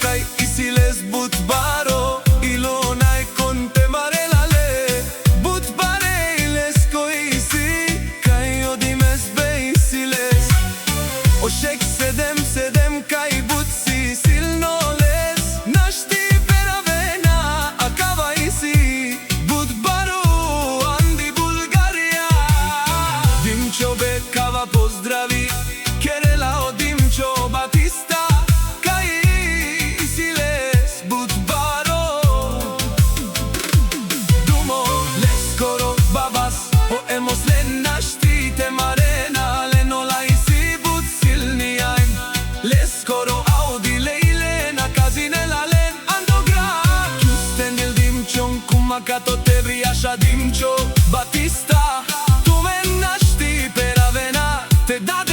Kai isiles but baro ilonai conte marelale but bareiles coisi kai odimes beisiles o shek sedem kai but sisil noles nashti peravena akava isi but baro andi Bulgaria dimcho bekava pozdravi kerela odimcho Batista Makato te briasha dimcho Batista tu me nashti per avena te dad